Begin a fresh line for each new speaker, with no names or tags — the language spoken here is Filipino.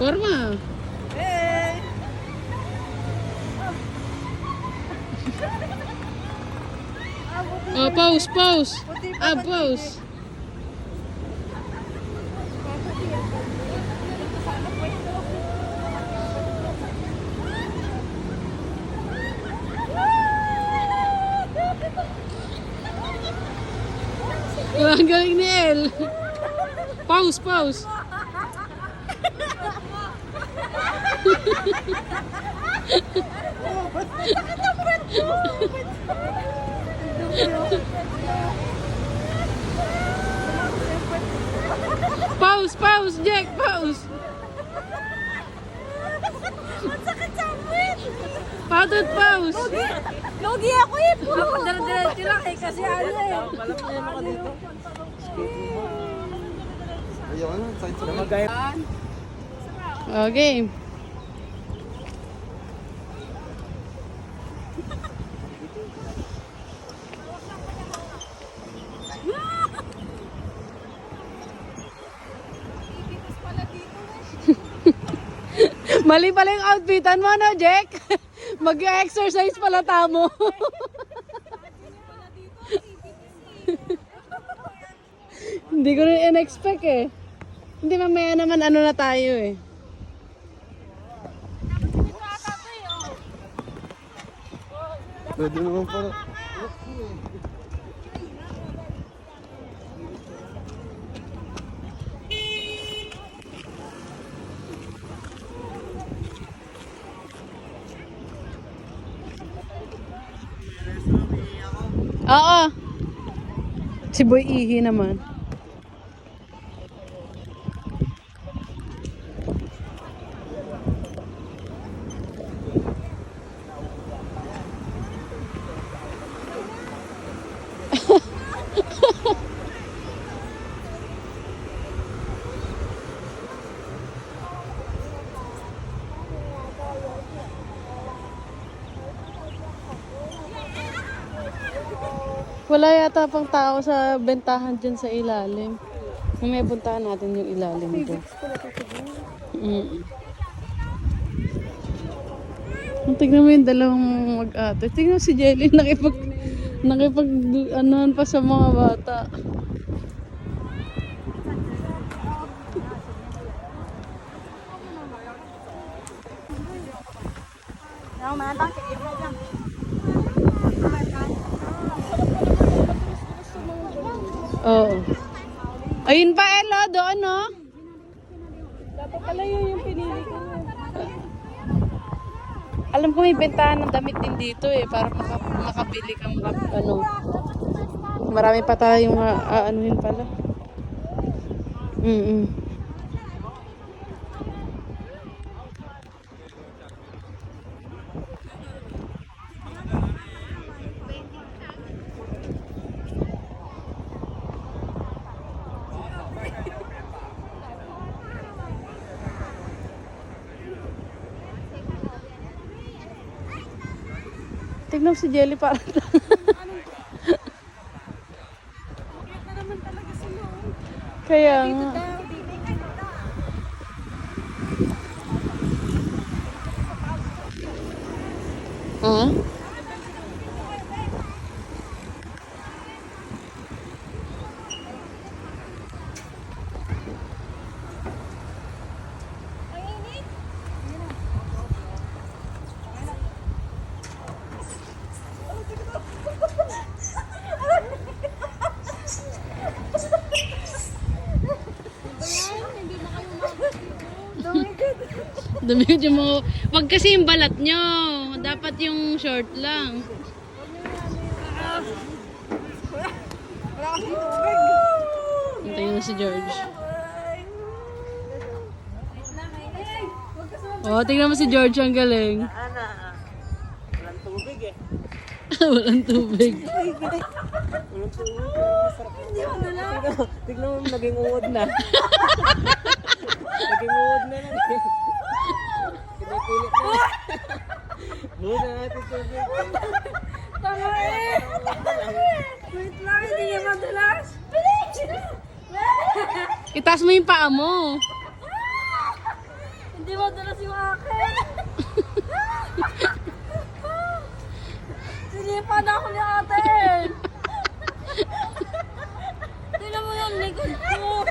Forma.
Hey!
Oh, pose, pose. Ah, pose. Ang galing ni El. Pause, pause. Pause, pause, Jack, pause.
Sakit sa amin!
Patot, pause.
Logi ako eh! Ako dala-diretso lang eh kasi ano eh.
Alam mo yan ako dito. Ayaw na, sakit sa mga.
Okay. Mali pala yung outfitan mo, no, Jack? Mag-exercise pala tamo. Hindi ko rin in-expect eh. Hindi, mamaya naman ano na tayo eh.
Pwede naman pala.
Oo. Si Boy Ihi naman. Wala yata pang tao sa bentahan dyan sa ilalim. May puntahan natin yung ilalim dyan. Tignan mo yung dalawang mag-ate. Tignan mo si Jelly nakipag anuhan pa sa mga bata. Oo. Ayun pa, Elo, doon, no?
Dapat pala yun yung pinili ko.
Alam ko may bentahan ng damit din dito eh, para makabili kang ano. Marami pa tayong aanuhin pala. Tignan mo si Jelly para kaya nga. Ha? Dumikit yung mga... Wag kasi yung balat nyo. Dapat yung short lang. Hintayin na si George. Oh, tingnan mo si George, ang galing.
Walang tubig eh.
Walang tubig.
Walang tubig. Tignan mo, naging uod na. Naging uod na lang. Pinipilit na. Muna natin tubig.
Tama eh! Wait lang, hindi niya madulas.
Itaas mo yung paa mo.
Hindi madalas yung akin. Sinipan ako ni ate. Tingnan mo yung likod ko.